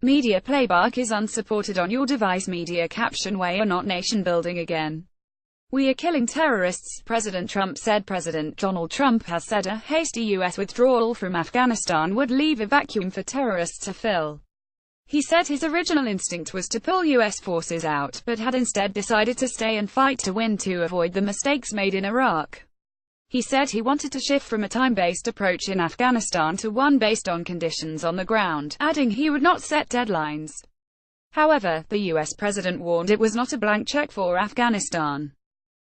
Media playback is unsupported on your device. Media caption: "We are not nation building again. We are killing terrorists," President Trump said. President Donald Trump has said a hasty U.S. withdrawal from Afghanistan would leave a vacuum for terrorists to fill. He said his original instinct was to pull U.S. forces out, but had instead decided to stay and fight to win to avoid the mistakes made in Iraq. He said he wanted to shift from a time-based approach in Afghanistan to one based on conditions on the ground, adding he would not set deadlines. However, the U.S. president warned it was not a blank check for Afghanistan.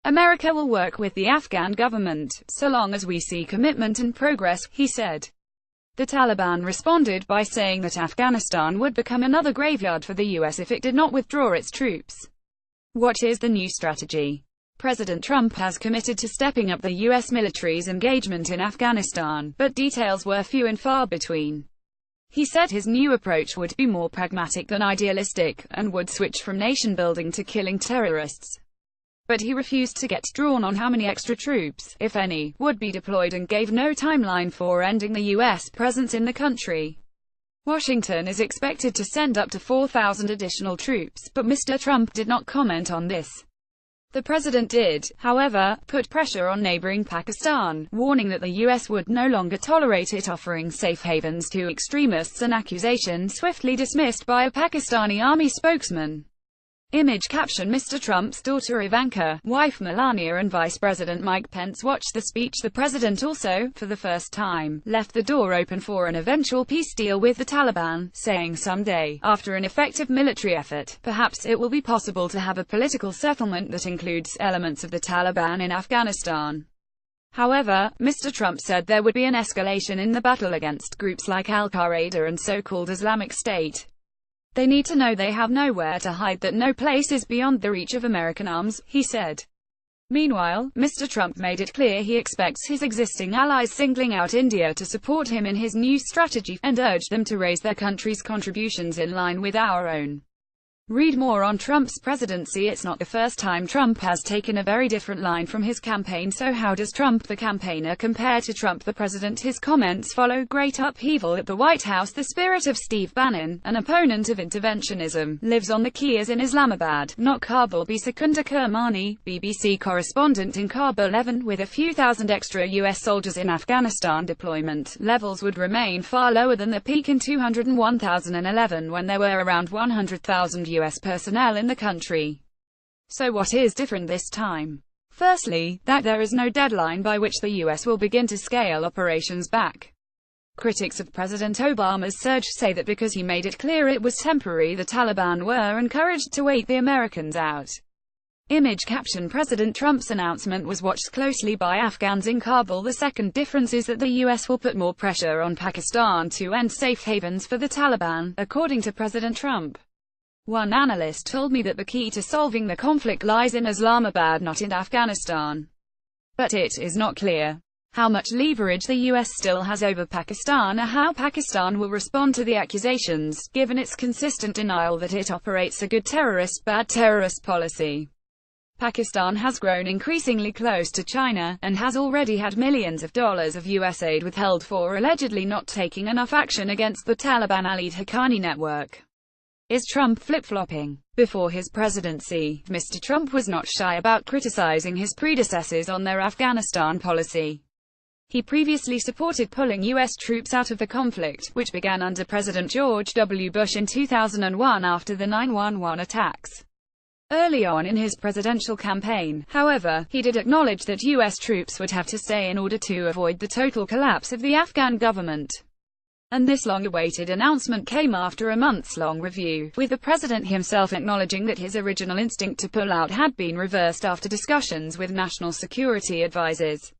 "America will work with the Afghan government, so long as we see commitment and progress," he said. The Taliban responded by saying that Afghanistan would become another graveyard for the U.S. if it did not withdraw its troops. What is the new strategy? President Trump has committed to stepping up the U.S. military's engagement in Afghanistan, but details were few and far between. He said his new approach would be more pragmatic than idealistic, and would switch from nation-building to killing terrorists. But he refused to get drawn on how many extra troops, if any, would be deployed and gave no timeline for ending the U.S. presence in the country. Washington is expected to send up to 4,000 additional troops, but Mr. Trump did not comment on this. The president did, however, put pressure on neighboring Pakistan, warning that the U.S. would no longer tolerate it offering safe havens to extremists, an accusation swiftly dismissed by a Pakistani army spokesman. Image caption: Mr. Trump's daughter Ivanka, wife Melania and Vice President Mike Pence watched the speech. The president also, for the first time, left the door open for an eventual peace deal with the Taliban, saying someday, after an effective military effort, perhaps it will be possible to have a political settlement that includes elements of the Taliban in Afghanistan. However, Mr. Trump said there would be an escalation in the battle against groups like Al-Qaeda and so-called Islamic State. They need to know they have nowhere to hide, that no place is beyond the reach of American arms, he said. Meanwhile, Mr. Trump made it clear he expects his existing allies, singling out India, to support him in his new strategy, and urged them to raise their country's contributions in line with our own. Read more on Trump's presidency. It's not the first time Trump has taken a very different line from his campaign. So how does Trump the campaigner compare to Trump the president? His comments follow great upheaval at the White House. The spirit of Steve Bannon, an opponent of interventionism, lives on the Keys in Islamabad, not Kabul. Secunda Kermani, BBC correspondent in Kabul. Even with a few thousand extra U.S. soldiers in Afghanistan, deployment levels would remain far lower than the peak in 2011 when there were around 100,000 U.S. personnel in the country. So what is different this time? Firstly, that there is no deadline by which the U.S. will begin to scale operations back. Critics of President Obama's surge say that because he made it clear it was temporary, the Taliban were encouraged to wait the Americans out. Image caption: President Trump's announcement was watched closely by Afghans in Kabul. The second difference is that the U.S. will put more pressure on Pakistan to end safe havens for the Taliban, according to President Trump. One analyst told me that the key to solving the conflict lies in Islamabad, not in Afghanistan. But it is not clear how much leverage the U.S. still has over Pakistan, or how Pakistan will respond to the accusations, given its consistent denial that it operates a good terrorist, bad terrorist policy. Pakistan has grown increasingly close to China, and has already had millions of dollars of U.S. aid withheld for allegedly not taking enough action against the Taliban allied Haqqani network. Is Trump flip-flopping? Before his presidency, Mr. Trump was not shy about criticizing his predecessors on their Afghanistan policy. He previously supported pulling U.S. troops out of the conflict, which began under President George W. Bush in 2001 after the 9/11 attacks. Early on in his presidential campaign, however, he did acknowledge that U.S. troops would have to stay in order to avoid the total collapse of the Afghan government. And this long-awaited announcement came after a months-long review, with the president himself acknowledging that his original instinct to pull out had been reversed after discussions with national security advisors.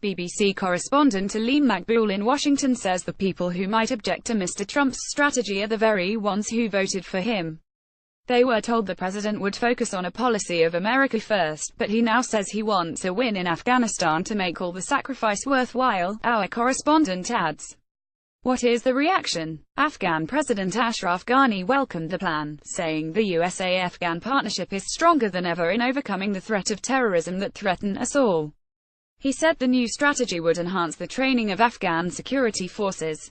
BBC correspondent Aleem Maqbool in Washington says the people who might object to Mr. Trump's strategy are the very ones who voted for him. They were told the president would focus on a policy of America first, but he now says he wants a win in Afghanistan to make all the sacrifice worthwhile, our correspondent adds. What is the reaction? Afghan President Ashraf Ghani welcomed the plan, saying the USA-Afghan partnership is stronger than ever in overcoming the threat of terrorism that threaten us all. He said the new strategy would enhance the training of Afghan security forces.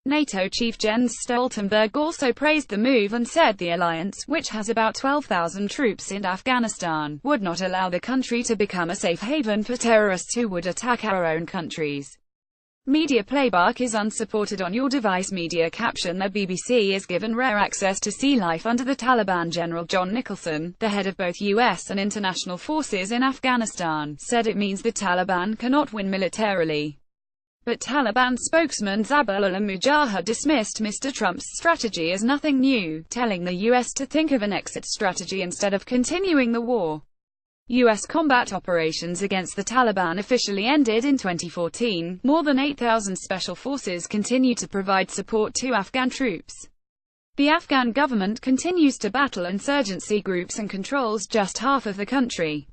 NATO chief Jens Stoltenberg also praised the move and said the alliance, which has about 12,000 troops in Afghanistan, would not allow the country to become a safe haven for terrorists who would attack our own countries. Media playback is unsupported on your device. Media caption: The BBC is given rare access to see life under the Taliban. General John Nicholson, the head of both US and international forces in Afghanistan, said it means the Taliban cannot win militarily. But Taliban spokesman Zabihullah Mujahid dismissed Mr. Trump's strategy as nothing new, telling the US to think of an exit strategy instead of continuing the war. U.S. combat operations against the Taliban officially ended in 2014. More than 8,000 special forces continue to provide support to Afghan troops. The Afghan government continues to battle insurgency groups and controls just half of the country.